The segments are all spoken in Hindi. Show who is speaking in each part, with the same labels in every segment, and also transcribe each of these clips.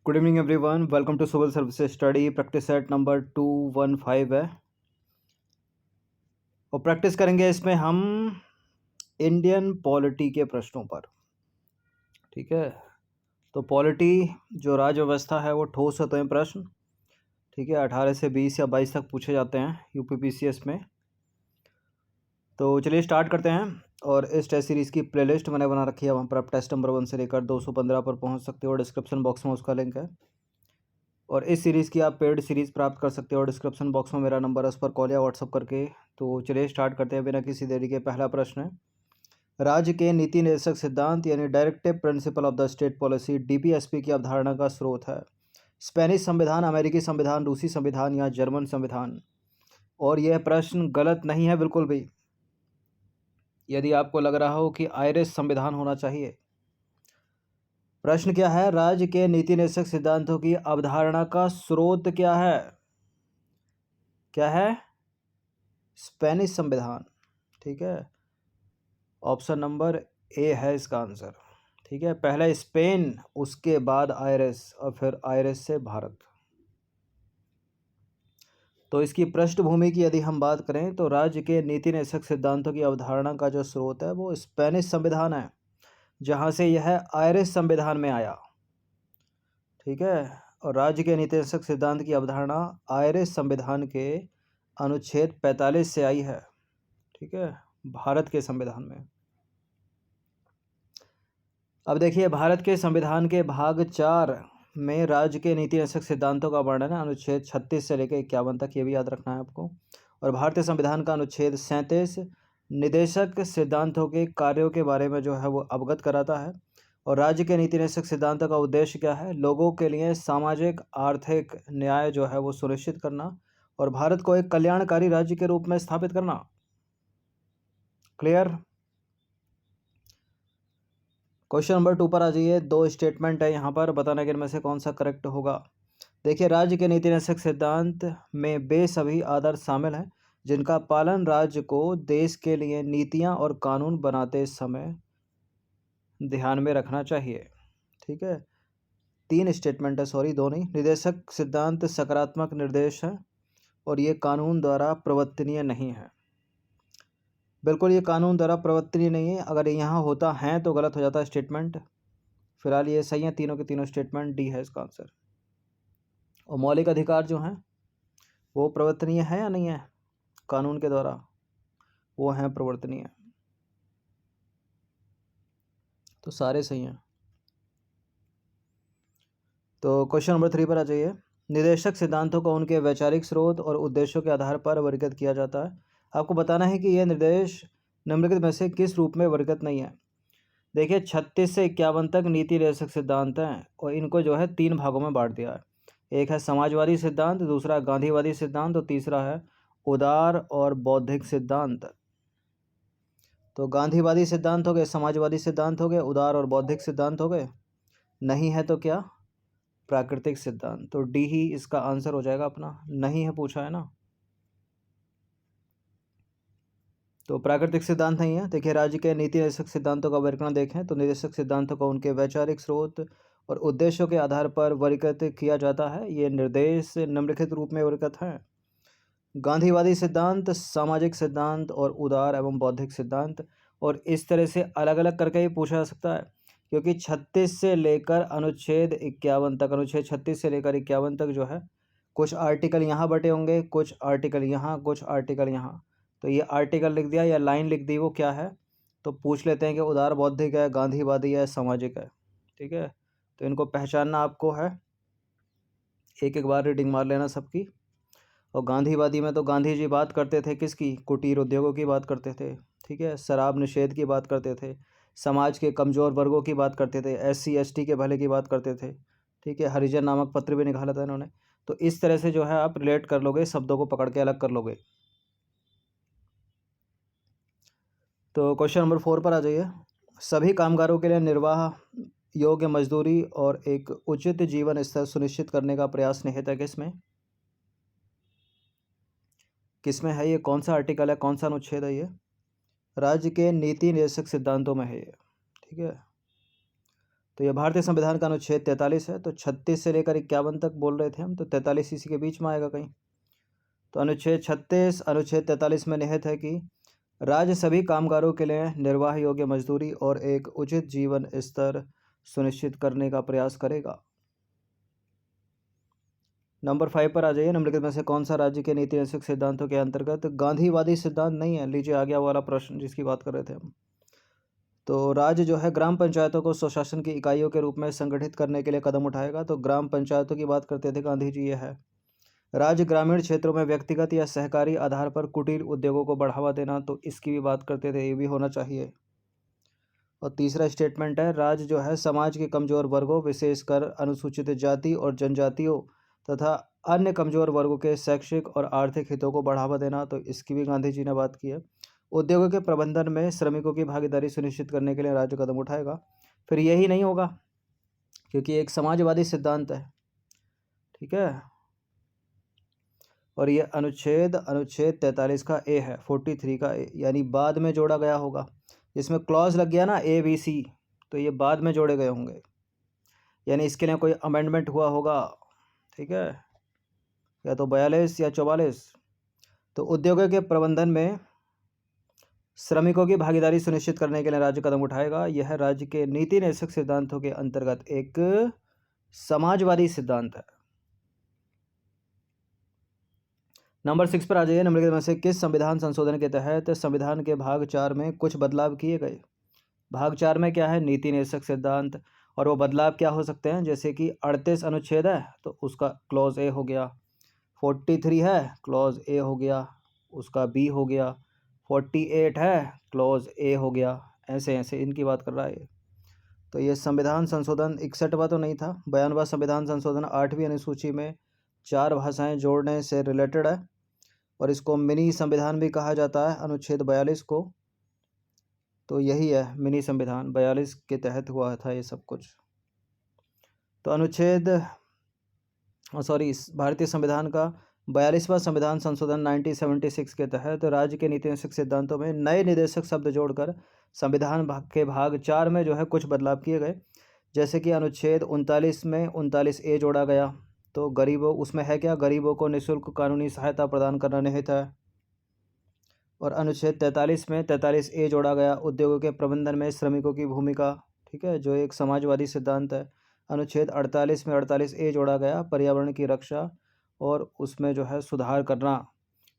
Speaker 1: Good evening everyone, welcome to civil services study. Practice set number 215 है और प्रैक्टिस करेंगे इसमें हम इंडियन पॉलिटी के प्रश्नों पर। ठीक है, तो पॉलिटी जो राज्य व्यवस्था है वो ठोस होते हैं प्रश्न। ठीक है, 18 से 20 या 22 तक पूछे जाते हैं यूपीपीसीएस में। तो चलिए स्टार्ट करते हैं। और इस टेस्ट सीरीज़ की प्लेलिस्ट मैंने बना रखी है, वहाँ पर आप टेस्ट नंबर 1 से लेकर 215 पर पहुँच सकते हो। डिस्क्रिप्शन बॉक्स में उसका लिंक है। और इस सीरीज़ की आप पेड सीरीज़ प्राप्त कर सकते हो। डिस्क्रिप्शन बॉक्स में मेरा नंबर है, उस पर कॉल या व्हाट्सअप करके। तो चलिए स्टार्ट करते हैं बिना किसी देरी के। पहला प्रश्न है, राज्य के नीति निर्देशक सिद्धांत यानी directive principle of the state policy DPSP की अवधारणा का स्रोत है स्पेनिश संविधान, अमेरिकी संविधान, रूसी संविधान या जर्मन संविधान। और यह प्रश्न गलत नहीं है बिल्कुल भी। यदि आपको लग रहा हो कि आयरिश संविधान होना चाहिए, प्रश्न क्या है, राज्य के नीति निर्देशक सिद्धांतों की अवधारणा का स्रोत क्या है? क्या है? स्पेनिश संविधान। ठीक है, ऑप्शन नंबर ए है इसका आंसर। ठीक है, पहले स्पेन, उसके बाद आयरिश और फिर आयरिश से भारत। तो इसकी पृष्ठभूमि की यदि हम बात करें तो राज्य के नीति निर्देशक सिद्धांतों की अवधारणा का जो स्रोत है वो स्पेनिश संविधान है, जहाँ से यह आयरिश संविधान में आया। ठीक है, और राज्य के नीति निर्देशक सिद्धांत की अवधारणा आयरिश संविधान के अनुच्छेद 45 से आई है। ठीक है, भारत के संविधान में। अब देखिए, भारत के संविधान के भाग 4 में राज्य के नीति निर्देशक सिद्धांतों का वर्णन है अनुच्छेद 36 से लेकर 51 तक, ये भी याद रखना है आपको। और भारतीय संविधान का अनुच्छेद 37 निदेशक सिद्धांतों के कार्यों के बारे में जो है वो अवगत कराता है। और राज्य के नीति निर्देशक सिद्धांतों का उद्देश्य क्या है? लोगों के लिए सामाजिक आर्थिक न्याय जो है वो सुनिश्चित करना और भारत को एक कल्याणकारी राज्य के रूप में स्थापित करना। क्लियर? क्वेश्चन नंबर 2 पर आ जाइए। 2 स्टेटमेंट है यहाँ पर, बताना कि इनमें से कौन सा करेक्ट होगा। देखिए, राज्य के नीति निर्देशक सिद्धांत में वे सभी आदर्श शामिल हैं जिनका पालन राज्य को देश के लिए नीतियाँ और कानून बनाते समय ध्यान में रखना चाहिए। ठीक है, 3 स्टेटमेंट है, सॉरी 2 नहीं। निर्देशक सिद्धांत सकारात्मक निर्देश है और ये कानून द्वारा प्रवर्तनीय नहीं है। बिल्कुल ये कानून द्वारा प्रवर्तनीय नहीं है। अगर यहाँ होता है तो गलत हो जाता है स्टेटमेंट। फिलहाल ये सही है, तीनों के तीनों स्टेटमेंट। डी है इसका आंसर। और मौलिक अधिकार जो हैं वो प्रवर्तनीय है या नहीं है? कानून के द्वारा वो हैं प्रवर्तनीय। तो सारे सही हैं। तो क्वेश्चन नंबर 3 पर आ जाइए। निर्देशक सिद्धांतों को उनके वैचारिक स्रोत और उद्देश्यों के आधार पर वर्गीकृत किया जाता है। आपको बताना है कि यह निर्देश निम्नलिखित में से किस रूप में वर्गीकृत नहीं है। देखिए, 36 से 51 तक नीति निर्देशक सिद्धांत हैं और इनको जो है 3 भागों में बांट दिया है। एक है समाजवादी सिद्धांत, दूसरा गांधीवादी सिद्धांत और तीसरा है उदार और बौद्धिक सिद्धांत। तो गांधीवादी सिद्धांत हो गए, समाजवादी सिद्धांत हो गए, उदार और बौद्धिक सिद्धांत हो गए। नहीं है तो क्या? प्राकृतिक सिद्धांत। तो डी ही इसका आंसर हो जाएगा अपना। नहीं है पूछा है ना, तो प्राकृतिक सिद्धांत नहीं है। देखिए, राज्य के नीति निर्देशक सिद्धांतों का वर्गीकरण देखें तो निर्देशक सिद्धांतों को उनके वैचारिक स्रोत और उद्देश्यों के आधार पर वर्गीकृत किया जाता है। ये निर्देश निम्नलिखित रूप में वर्गीकृत हैं: गांधीवादी सिद्धांत, सामाजिक सिद्धांत और उदार एवं बौद्धिक सिद्धांत। और इस तरह से अलग अलग करके ही पूछा जा सकता है, क्योंकि 36 से लेकर अनुच्छेद 51 तक, अनुच्छेद 36 से लेकर 51 तक जो है, कुछ आर्टिकल यहाँ बटे होंगे, कुछ आर्टिकल यहाँ, कुछ आर्टिकल यहाँ। तो ये आर्टिकल लिख दिया या लाइन लिख दी, वो क्या है? तो पूछ लेते हैं कि उदार बौद्धिक है, गांधीवादी है, सामाजिक है। ठीक है, तो इनको पहचानना आपको है। एक एक बार रीडिंग मार लेना सबकी। और गांधीवादी में तो गांधी जी बात करते थे किसकी? कुटीर उद्योगों की बात करते थे। ठीक है, शराब निषेध की बात करते थे, समाज के कमज़ोर वर्गों की बात करते थे, एससी एसटी के भले की बात करते थे। ठीक है, हरिजन नामक पत्र भी निकाला था इन्होंने। तो इस तरह से जो है आप रिलेट कर लोगे, शब्दों को पकड़ के अलग कर लोगे। तो क्वेश्चन नंबर 4 पर आ जाइए। सभी कामगारों के लिए निर्वाह योग्य मजदूरी और एक उचित जीवन स्तर सुनिश्चित करने का प्रयास निहित है किसमें? किसमें है ये? कौन सा आर्टिकल है, कौन सा अनुच्छेद है ये? राज्य के नीति निर्देशक सिद्धांतों में है ये। ठीक है, तो ये भारतीय संविधान का अनुच्छेद 43 है। तो 36 से लेकर 51 तक बोल रहे थे हम, तो 43 इसी के बीच में आएगा कहीं। तो अनुच्छेद 36 अनुच्छेद 43 में निहित है कि राज्य सभी कामगारों के लिए निर्वाह योग्य मजदूरी और एक उचित जीवन स्तर सुनिश्चित करने का प्रयास करेगा। नंबर 5 पर आ जाइए। निम्नलिखित में से कौन सा राज्य के नीति नैतिक सिद्धांतों के अंतर्गत गांधीवादी सिद्धांत नहीं है? लीजिए आ गया वाला प्रश्न जिसकी बात कर रहे थे हम। तो राज्य जो है ग्राम पंचायतों को स्वशासन की इकाइयों के रूप में संगठित करने के लिए कदम उठाएगा। तो ग्राम पंचायतों की बात करते थे गांधी जी, ये है। राज्य ग्रामीण क्षेत्रों में व्यक्तिगत या सहकारी आधार पर कुटीर उद्योगों को बढ़ावा देना, तो इसकी भी बात करते थे, ये भी होना चाहिए। और तीसरा स्टेटमेंट है, राज्य जो है समाज के कमजोर वर्गों विशेषकर अनुसूचित जाति और जनजातियों तथा अन्य कमजोर वर्गों के शैक्षिक और आर्थिक हितों को बढ़ावा देना, तो इसकी भी गांधी जी ने बात की है। उद्योगों के प्रबंधन में श्रमिकों की भागीदारी सुनिश्चित करने के लिए राज्य कदम उठाएगा। फिर यही नहीं होगा क्योंकि एक समाजवादी सिद्धांत है, ठीक है। और ये अनुच्छेद 43 का ए है, 43 का ए, यानी बाद में जोड़ा गया होगा। इसमें क्लॉज लग गया ना ABC, तो ये बाद में जोड़े गए होंगे, यानी इसके लिए कोई अमेंडमेंट हुआ होगा, ठीक है, या तो 42 या 44। तो उद्योगों के प्रबंधन में श्रमिकों की भागीदारी सुनिश्चित करने के लिए राज्य कदम उठाएगा। यह राज्य के नीति नैतिक सिद्धांतों के अंतर्गत एक समाजवादी सिद्धांत है। नंबर 6 पर आ जाइए। निम्नलिखित में से किस संविधान संशोधन के तहत संविधान के भाग 4 में कुछ बदलाव किए गए? भाग 4 में क्या है? नीति नैतिक सिद्धांत। और वो बदलाव क्या हो सकते हैं? जैसे कि 38 अनुच्छेद है तो उसका क्लॉज ए हो गया, 43 है क्लॉज ए हो गया, उसका बी हो गया, 48 है क्लॉज ए हो गया, ऐसे ऐसे इनकी बात कर रहा है। तो ये संविधान संशोधन 61वां तो नहीं था, 92वां संविधान संशोधन 8वीं अनुसूची में 4 भाषाएं जोड़ने से रिलेटेड है, और इसको मिनी संविधान भी कहा जाता है, अनुच्छेद 42 को। तो यही है मिनी संविधान, 42 के तहत हुआ था ये सब कुछ। तो अनुच्छेद भारतीय संविधान का 42वां संविधान संशोधन 1976 के तहत राज्य के नीति नैतिक सिद्धांतों में नए निदेशक शब्द जोड़कर संविधान के भाग 4 में जो है कुछ बदलाव किए गए। जैसे कि अनुच्छेद 39 में 39A जोड़ा गया, तो गरीबों, उसमें है क्या? गरीबों को निःशुल्क कानूनी सहायता प्रदान करना निहित है। और अनुच्छेद 43 में 43A जोड़ा गया, उद्योगों के प्रबंधन में श्रमिकों की भूमिका, ठीक है, जो एक समाजवादी सिद्धांत है। अनुच्छेद 48 में 48A जोड़ा गया, पर्यावरण की रक्षा और उसमें जो है सुधार करना।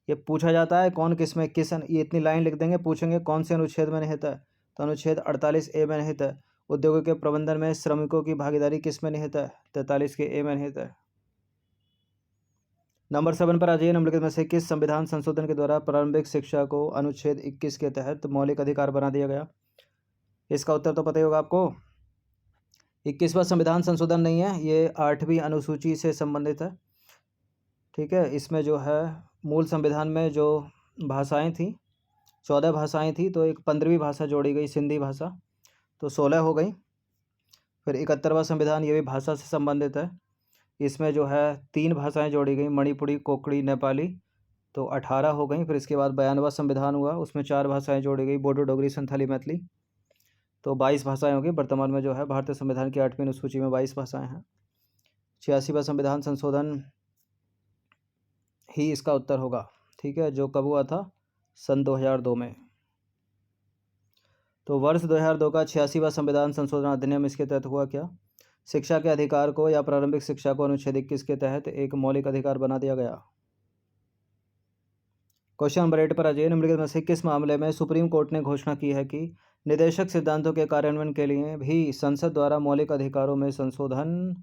Speaker 1: ये पूछा जाता है कौन किस में किस, ये इतनी लाइन लिख देंगे, पूछेंगे कौन से अनुच्छेद में निहित है, तो अनुच्छेद 48A में निहित है। उद्योगों के प्रबंधन में श्रमिकों की भागीदारी किस में निहित है? 43 के ए में निहित है। नंबर 7 पर आ जाइए। निम्नलिखित में से किस संविधान संशोधन के द्वारा प्रारंभिक शिक्षा को अनुच्छेद 21 के तहत मौलिक अधिकार बना दिया गया? इसका उत्तर तो पता ही होगा आपको। 21वां संविधान संशोधन नहीं है, ये 8वीं अनुसूची से संबंधित है, ठीक है। इसमें जो है मूल संविधान में जो भाषाएं थी 14 भाषाएं थी, तो एक 15वीं भाषा जोड़ी गई, सिंधी भाषा, तो 16 हो गई। फिर 71वां संविधान, ये भी भाषा से संबंधित है, इसमें जो है 3 भाषाएं जोड़ी गई, मणिपुरी, कोंकणी, नेपाली, तो 18 हो गई। फिर इसके बाद 92वां संविधान हुआ, उसमें 4 भाषाएं जोड़ी गई, बोडो, डोगरी, संथाली, मैथिली, तो 22 भाषाएं होगी। वर्तमान में जो है भारतीय संविधान की 8वीं अनुसूची में 22 भाषाएं हैं। 86वां संविधान संशोधन ही इसका उत्तर होगा, ठीक है, जो कब हुआ था? सन 2002 में। तो वर्ष 2002 का 86वां संविधान संशोधन अधिनियम, इसके तहत हुआ क्या? शिक्षा के अधिकार को या प्रारंभिक शिक्षा को अनुच्छेद 21 के तहत एक मौलिक अधिकार बना दिया गया। क्वेश्चन नंबर 8 पर आ जाइए। निम्नलिखित में से किस मामले में सुप्रीम कोर्ट ने घोषणा की है कि निदेशक सिद्धांतों के कार्यान्वयन के लिए भी संसद द्वारा मौलिक अधिकारों में संशोधन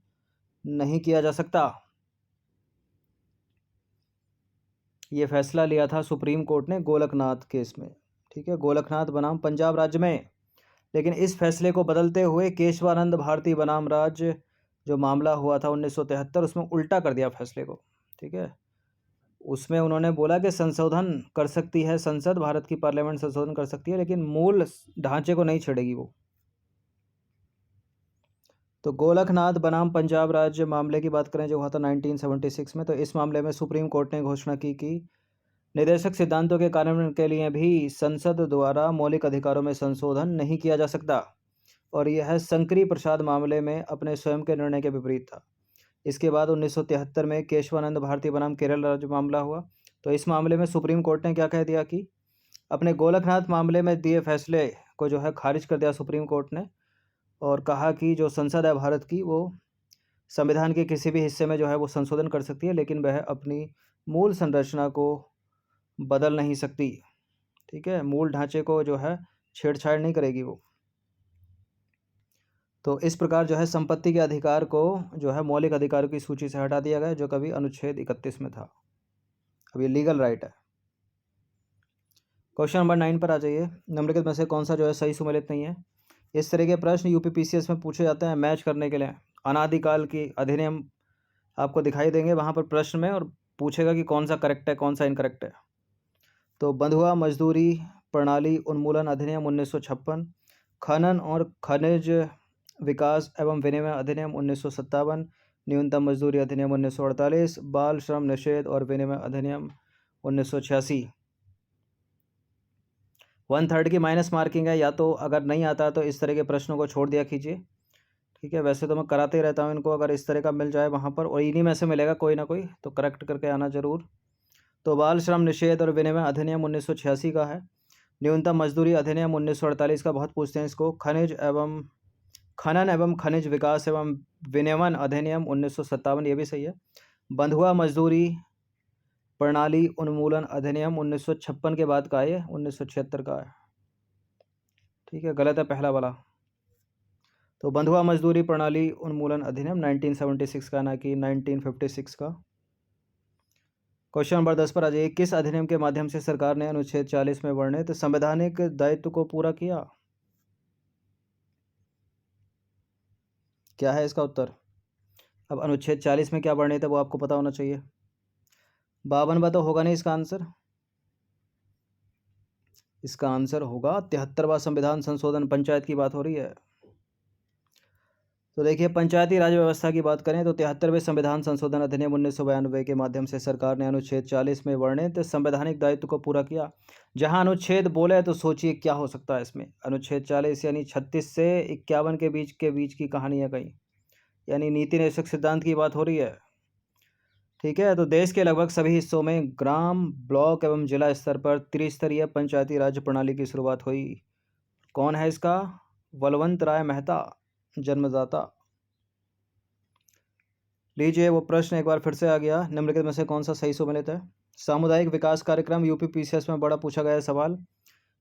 Speaker 1: नहीं किया जा सकता? ये फैसला लिया था सुप्रीम कोर्ट ने गोलकनाथ केस में, ठीक है, गोलकनाथ बनाम पंजाब राज्य में। लेकिन इस फैसले को बदलते हुए केशवानंद भारती बनाम राज्य जो मामला हुआ था 1973, उसमें उल्टा कर दिया फैसले को, ठीक है। उसमें उन्होंने बोला कि संशोधन कर सकती है संसद, भारत की पार्लियामेंट संशोधन कर सकती है, लेकिन मूल ढांचे को नहीं छेड़ेगी वो। तो गोलकनाथ बनाम पंजाब राज्य मामले की बात करें जो हुआ था 1976 में, तो इस मामले में सुप्रीम कोर्ट ने घोषणा की कि निदेशक सिद्धांतों के कार्यान्वयन के लिए भी संसद द्वारा मौलिक अधिकारों में संशोधन नहीं किया जा सकता। और यह शंकरी प्रसाद मामले में अपने स्वयं के निर्णय के विपरीत था। इसके बाद 1973 में केशवानंद भारती बनाम केरल राज्य मामला हुआ। तो इस मामले में सुप्रीम कोर्ट ने क्या कह दिया कि अपने गोलकनाथ मामले में दिए फैसले को जो है खारिज कर दिया सुप्रीम कोर्ट ने, और कहा कि जो संसद है भारत की, वो संविधान के किसी भी हिस्से में जो है वो संशोधन कर सकती है, लेकिन वह अपनी मूल संरचना को बदल नहीं सकती। ठीक है, मूल ढांचे को जो है छेड़छाड़ नहीं करेगी वो। तो इस प्रकार जो है संपत्ति के अधिकार को जो है मौलिक अधिकारों की सूची से हटा दिया गया, जो कभी अनुच्छेद 31 में था। अब ये लीगल राइट है। क्वेश्चन नंबर 9 पर आ जाइए। निम्नलिखित में से कौन सा जो है सही सुमेलित नहीं है? इस तरह के प्रश्न यूपीपीसीएस में पूछे जाते हैं मैच करने के लिए। अनादिकाल की अधिनियम आपको दिखाई देंगे वहाँ पर प्रश्न में, और पूछेगा कि कौन सा करेक्ट है कौन सा इनकरेक्ट है। तो बंधुआ मजदूरी प्रणाली उन्मूलन अधिनियम 1956, खनन और खनिज विकास एवं विनिमय अधिनियम 1957, न्यूनतम मजदूरी अधिनियम 1948, बाल श्रम निषेध और विनिमय अधिनियम 1986। 1/3 की माइनस मार्किंग है, या तो अगर नहीं आता तो इस तरह के प्रश्नों को छोड़ दिया कीजिए। ठीक है, वैसे तो मैं कराते ही रहता हूँ इनको, अगर इस तरह का मिल जाए वहाँ पर और इन्हीं में से मिलेगा कोई ना कोई तो करेक्ट करके आना जरूर। तो बाल श्रम निषेध और विनिमय अधिनियम 1986 का है। न्यूनतम मजदूरी अधिनियम 1948 का बहुत पूछते हैं इसको। खनन एवं खनिज विकास एवं विनियमन अधिनियम 1957, ये भी सही है। बंधुआ मजदूरी प्रणाली उन्मूलन अधिनियम 1956 के बाद का है, 1976 का है। ठीक है, गलत है पहला वाला। तो बंधुआ मजदूरी प्रणाली उन्मूलन अधिनियम 1976 का, ना कि 1956 का। क्वेश्चन नंबर 10 पर आ जाइए। किस अधिनियम के माध्यम से सरकार ने अनुच्छेद 40 में वर्णित संवैधानिक दायित्व को पूरा किया? क्या है इसका उत्तर? अब अनुच्छेद 40 में क्या वर्णित है वो आपको पता होना चाहिए। 52वां तो होगा नहीं इसका आंसर। इसका आंसर होगा 73वां संविधान संशोधन। पंचायत की बात हो रही है। तो देखिए, पंचायती राज व्यवस्था की बात करें तो 73वें संविधान संशोधन अधिनियम 1992 के माध्यम से सरकार ने अनुच्छेद 40 में वर्णित संवैधानिक दायित्व को पूरा किया। जहां अनुच्छेद बोले तो सोचिए क्या हो सकता है इसमें। अनुच्छेद 40 यानी 36 से 51 के बीच की कहानी है कहीं, यानी नीति निषेध सिद्धांत की बात हो रही है। ठीक है, तो देश के लगभग सभी हिस्सों में ग्राम, ब्लॉक एवं जिला स्तर पर त्रिस्तरीय पंचायती राज प्रणाली की शुरुआत हुई। कौन है इसका? बलवंत राय मेहता, जन्मदाता। लीजिए, वो प्रश्न एक बार फिर से आ गया। निम्नलिखित में से कौन सा सही सुमेलित है? सामुदायिक विकास कार्यक्रम यूपीपीसीएस में बड़ा पूछा गया सवाल।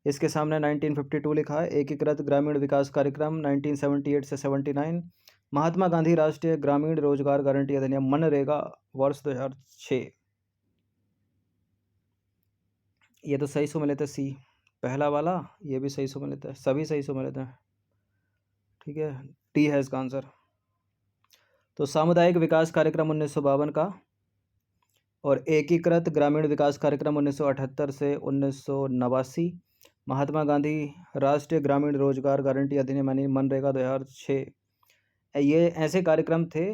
Speaker 1: इसके सामने 1952 लिखा है। एकीकृत ग्रामीण विकास कार्यक्रम 1978 से 79। महात्मा गांधी राष्ट्रीय ग्रामीण रोजगार गारंटी अधिनियम मनरेगा वर्ष 2006। ये तो सही सुमेलित है सी, पहला वाला। ये भी सही सुमेलित है, सभी सही सुमेलित है। ठीक है, टी है इसका आंसर। तो सामुदायिक विकास कार्यक्रम 1952 का और एकीकृत ग्रामीण विकास कार्यक्रम 1978 से 1989। महात्मा गांधी राष्ट्रीय ग्रामीण रोजगार गारंटी अधिनियम यानी मनरेगा 2006। ये ऐसे कार्यक्रम थे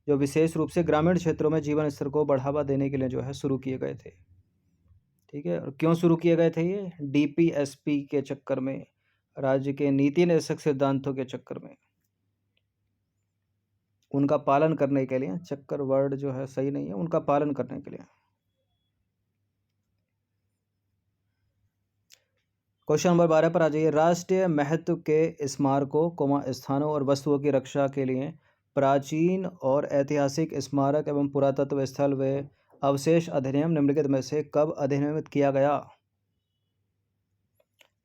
Speaker 1: जो विशेष रूप से ग्रामीण क्षेत्रों में जीवन स्तर को बढ़ावा देने के लिए जो है शुरू किए गए थे। ठीक है, और क्यों शुरू किए गए थे? ये डीपीएसपी के चक्कर में, राज्य के नीति निषेध सिद्धांतों के चक्कर में, उनका पालन करने के लिए। चक्कर वर्ड जो है सही नहीं है, उनका पालन करने के लिए। क्वेश्चन नंबर 12 पर आ जाइए। राष्ट्रीय महत्व के स्मारकों, स्थानों और वस्तुओं की रक्षा के लिए प्राचीन और ऐतिहासिक स्मारक एवं पुरातत्व स्थल व अवशेष अधिनियम निम्नलिखित में से कब अधिनियमित किया गया?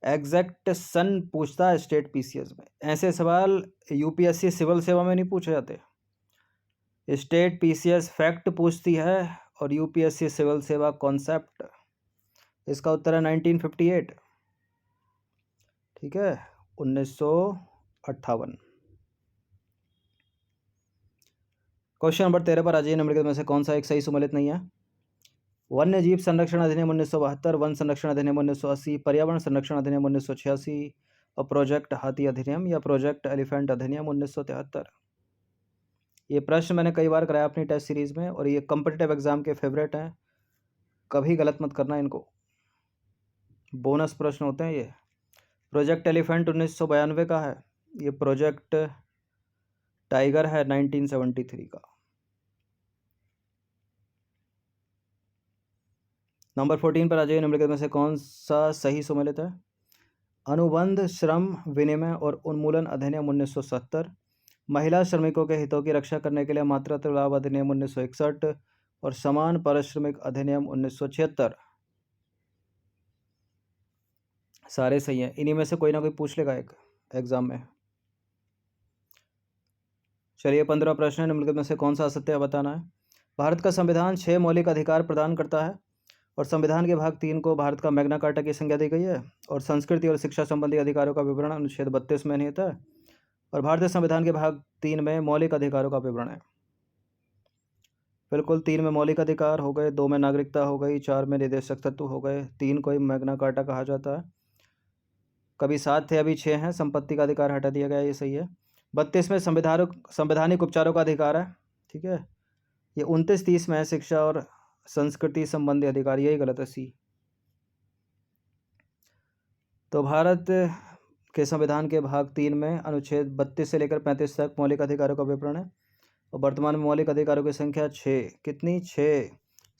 Speaker 1: एग्जैक्ट सन पूछता है स्टेट पीसीएस में। ऐसे सवाल यूपीएससी सिविल सेवा में नहीं पूछे जाते। स्टेट पीसीएस फैक्ट पूछती है और यूपीएससी सिविल सेवा कॉन्सेप्ट। इसका उत्तर है 1958। ठीक है, 1958। क्वेश्चन नंबर 13 पर आ जाइए। निम्नलिखित में से कौन सा एक सही सुमेलित नहीं है? वन्य जीव संरक्षण अधिनियम 1972, वन संरक्षण अधिनियम 1980, पर्यावरण संरक्षण अधिनियम 1986 और प्रोजेक्ट हाथी अधिनियम या प्रोजेक्ट एलिफेंट अधिनियम 1973। ये प्रश्न मैंने कई बार कराया अपनी टेस्ट सीरीज में, और ये कॉम्पिटिटिव एग्जाम के फेवरेट हैं। कभी गलत मत करना इनको, बोनस प्रश्न होते हैं ये। प्रोजेक्ट एलिफेंट 1992 का है, ये प्रोजेक्ट टाइगर है 1973 का। नंबर 14 पर आ जाइए। निम्नलिखित में से कौन सा सही सुमेलित है? अनुबंध श्रम विनिमय और उन्मूलन अधिनियम 1970, महिला श्रमिकों के हितों की रक्षा करने के लिए मातृत्व लाभ अधिनियम 1961 और समान पारिश्रमिक अधिनियम 1976। सारे सही हैं। इन्हीं में से कोई ना कोई पूछ लेगा एक एग्जाम में। चलिए 15 प्रश्न है। निम्नलिखित में से कौन सा असत्य है बताना है। भारत का संविधान 6 मौलिक अधिकार प्रदान करता है और संविधान के भाग 3 को भारत का मैग्ना कार्टा की संज्ञा दी गई है और संस्कृति और शिक्षा संबंधी अधिकारों का विवरण अनुच्छेद 32 में निहित है और भारतीय संविधान के भाग 3 में मौलिक अधिकारों का विवरण है। बिल्कुल, 3 में मौलिक अधिकार हो गए, 2 में नागरिकता हो गई, 4 में निदेशक तत्व हो गए, 3 को ही मैग्ना कार्टा कहा जाता है। कभी 7 थे, अभी 6 हैं। संपत्ति का अधिकार हटा दिया गया, ये सही है। 32 में संवैधानिक उपचारों का अधिकार है, ठीक है। ये 29-30 में है शिक्षा और संस्कृति संबंधी अधिकार, यही गलत है, सी। तो भारत के संविधान के भाग 3 में अनुच्छेद 32 से लेकर 35 तक मौलिक अधिकारों का विवरण है और वर्तमान में मौलिक अधिकारों की संख्या 6। कितनी? 6।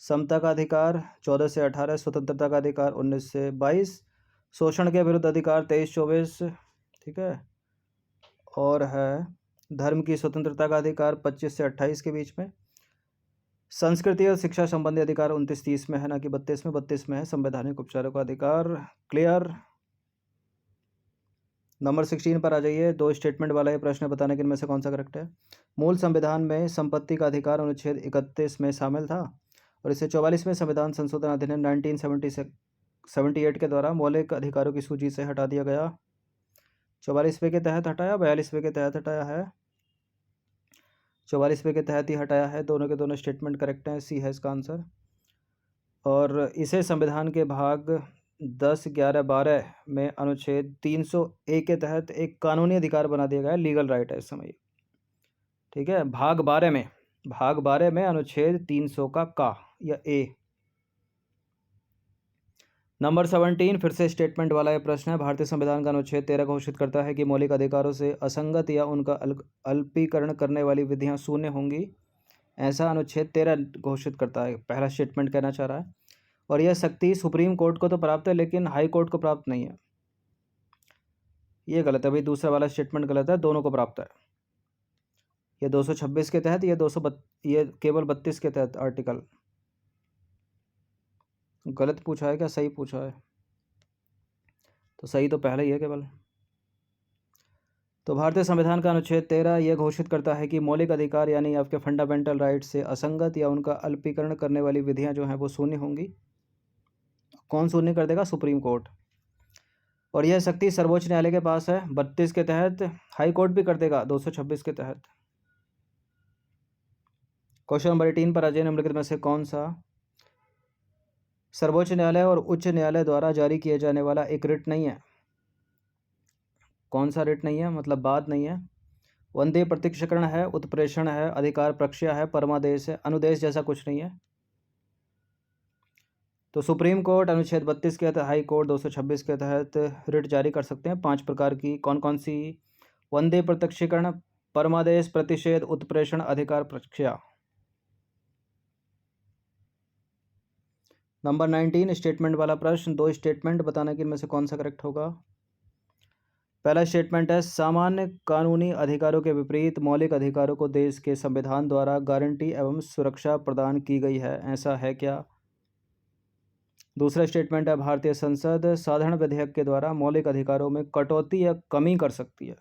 Speaker 1: समता का अधिकार 14 से 18, स्वतंत्रता का अधिकार 19 से 22, शोषण के विरुद्ध अधिकार 23-24, ठीक है, और है धर्म की स्वतंत्रता का अधिकार 25 से 28 के बीच में। संस्कृति और शिक्षा संबंधी अधिकार 29-30 में है, ना कि 32 में। 32 में है संवैधानिक उपचारों का अधिकार। क्लियर। नंबर 16 पर आ जाइए। 2 स्टेटमेंट वाला ये प्रश्न बताने के इनमें से कौन सा करेक्ट है। मूल संविधान में संपत्ति का अधिकार अनुच्छेद 31 में शामिल था और इसे 44वें संविधान संशोधन अधिनियम 1978 के द्वारा मौलिक अधिकारों की सूची से हटा दिया गया। 44वें के तहत हटाया, 42वें के तहत हटाया है? 44वें के तहत ही हटाया है। दोनों के दोनों स्टेटमेंट करेक्ट हैं, सी है इसका आंसर। और इसे संविधान के भाग 10, 11, 12 में अनुच्छेद 301 के तहत एक कानूनी अधिकार बना दिया गया है, लीगल राइट है इस समय, ठीक है। भाग 12 में अनुच्छेद 300 का या ए। नंबर 17 फिर से स्टेटमेंट वाला ये प्रश्न है। भारतीय संविधान का अनुच्छेद 13 घोषित करता है कि मौलिक अधिकारों से असंगत या उनका अल्पीकरण करने वाली विधियां शून्य होंगी। ऐसा अनुच्छेद 13 घोषित करता है, पहला स्टेटमेंट कहना चाह रहा है। और यह शक्ति सुप्रीम कोर्ट को तो प्राप्त है लेकिन हाई कोर्ट को प्राप्त नहीं है, ये गलत है भाई। दूसरा वाला स्टेटमेंट गलत है, दोनों को प्राप्त है। ये 226 के तहत, ये केवल 32 के तहत आर्टिकल। गलत पूछा है क्या, सही पूछा है? तो सही तो पहले ही है केवल। तो भारतीय संविधान का अनुच्छेद 13 यह घोषित करता है कि मौलिक अधिकार यानी आपके फंडामेंटल राइट से असंगत या उनका अल्पीकरण करने वाली विधियां जो हैं वो शून्य होंगी। कौन शून्य कर देगा? Supreme court. और यह शक्ति सर्वोच्च न्यायालय के पास है 32 के तहत, हाई कोर्ट भी कर देगा 226 के तहत। क्वेश्चन नंबर 18 पर आ जाए। निम्नलिखित में से कौन सा सर्वोच्च न्यायालय और उच्च न्यायालय द्वारा जारी किए जाने वाला एक रिट नहीं है? कौन सा रिट नहीं है? मतलब बात नहीं है। वंदे प्रत्यक्षीकरण है, उत्प्रेषण है, अधिकार प्रक्रिया है, परमादेश है, अनुदेश जैसा कुछ नहीं है। तो सुप्रीम कोर्ट अनुच्छेद 32 के तहत, हाई कोर्ट 226 के तहत रिट जारी कर सकते हैं 5 प्रकार की। कौन कौन सी? वंदे प्रत्यक्षीकरण, परमादेश, प्रतिषेध, उत्प्रेषण, अधिकार प्रक्रिया। नंबर 19 स्टेटमेंट वाला प्रश्न। 2 स्टेटमेंट बताने के इनमें से कौन सा करेक्ट होगा। पहला स्टेटमेंट है सामान्य कानूनी अधिकारों के विपरीत मौलिक अधिकारों को देश के संविधान द्वारा गारंटी एवं सुरक्षा प्रदान की गई है, ऐसा है क्या? दूसरा स्टेटमेंट है भारतीय संसद साधारण विधेयक के द्वारा मौलिक अधिकारों में कटौती या कमी कर सकती है।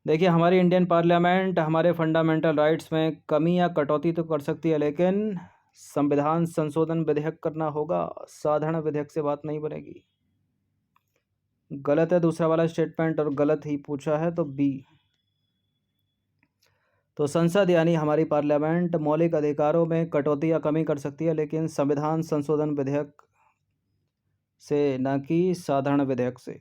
Speaker 1: देखिए, हमारी इंडियन पार्लियामेंट हमारे फंडामेंटल राइट्स में कमी या कटौती तो कर सकती है, लेकिन संविधान संशोधन विधेयक करना होगा, साधारण विधेयक से बात नहीं बनेगी। गलत है दूसरा वाला स्टेटमेंट और गलत ही पूछा है, तो बी। तो संसद यानी हमारी पार्लियामेंट मौलिक अधिकारों में कटौती या कमी कर सकती है, लेकिन संविधान संशोधन विधेयक से, ना कि साधारण विधेयक से।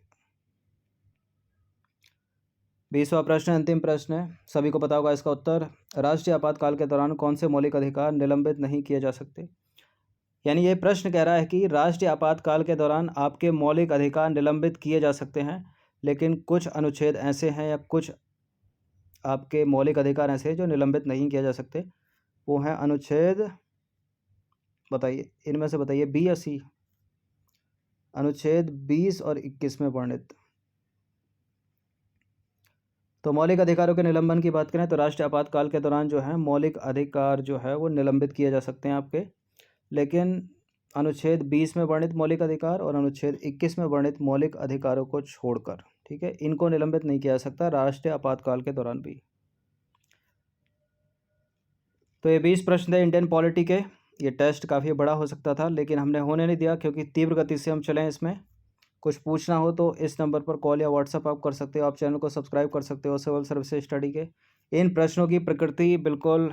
Speaker 1: 20वां प्रश्न अंतिम प्रश्न है, सभी को पता होगा इसका उत्तर। राष्ट्रीय आपातकाल के दौरान कौन से मौलिक अधिकार निलंबित नहीं किए जा सकते? यानी ये प्रश्न कह रहा है कि राष्ट्रीय आपातकाल के दौरान आपके मौलिक अधिकार निलंबित किए जा सकते हैं, लेकिन कुछ अनुच्छेद ऐसे हैं या कुछ आपके मौलिक अधिकार ऐसे हैं जो निलंबित नहीं किया जा सकते। वो हैं अनुच्छेद, बताइए इनमें से, बताइए बी या सी? अनुच्छेद 20 और 21 में वर्णित। तो मौलिक अधिकारों के निलंबन की बात करें तो राष्ट्रीय आपातकाल के दौरान जो है मौलिक अधिकार जो है वो निलंबित किए जा सकते हैं आपके, लेकिन अनुच्छेद 20 में वर्णित मौलिक अधिकार और अनुच्छेद 21 में वर्णित मौलिक अधिकारों को छोड़कर, ठीक है, इनको निलंबित नहीं किया जा सकता राष्ट्रीय आपातकाल के दौरान भी। तो ये 20 प्रश्न थे इंडियन पॉलिटी के। ये टेस्ट काफ़ी बड़ा हो सकता था लेकिन हमने होने नहीं दिया क्योंकि तीव्र गति से हम चलें इसमें। कुछ पूछना हो तो इस नंबर पर कॉल या व्हाट्सएप आप कर सकते हो। आप चैनल को सब्सक्राइब कर सकते हो सिविल सर्विसेज स्टडी के। इन प्रश्नों की प्रकृति बिल्कुल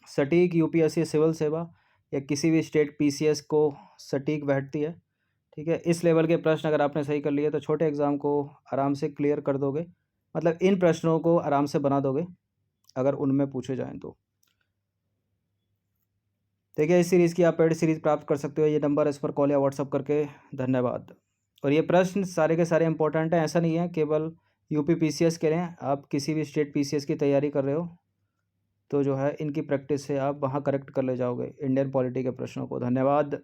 Speaker 1: सटीक यूपीएससी सिविल सेवा या किसी भी स्टेट पीसीएस को सटीक बैठती है, ठीक है। इस लेवल के प्रश्न अगर आपने सही कर लिए तो छोटे एग्ज़ाम को आराम से क्लियर कर दोगे, मतलब इन प्रश्नों को आराम से बना दोगे अगर उनमें पूछे जाएँ तो। देखिए इस सीरीज़ की आप पेड सीरीज़ प्राप्त कर सकते हो। ये नंबर इस पर कॉल या व्हाट्सअप करके। धन्यवाद। और ये प्रश्न सारे के सारे इंपॉर्टेंट हैं, ऐसा नहीं है केवल यूपी पीसीएस के लिए। आप किसी भी स्टेट पीसीएस की तैयारी कर रहे हो तो जो है इनकी प्रैक्टिस से आप वहाँ करेक्ट कर ले जाओगे इंडियन पॉलिटी के प्रश्नों को। धन्यवाद।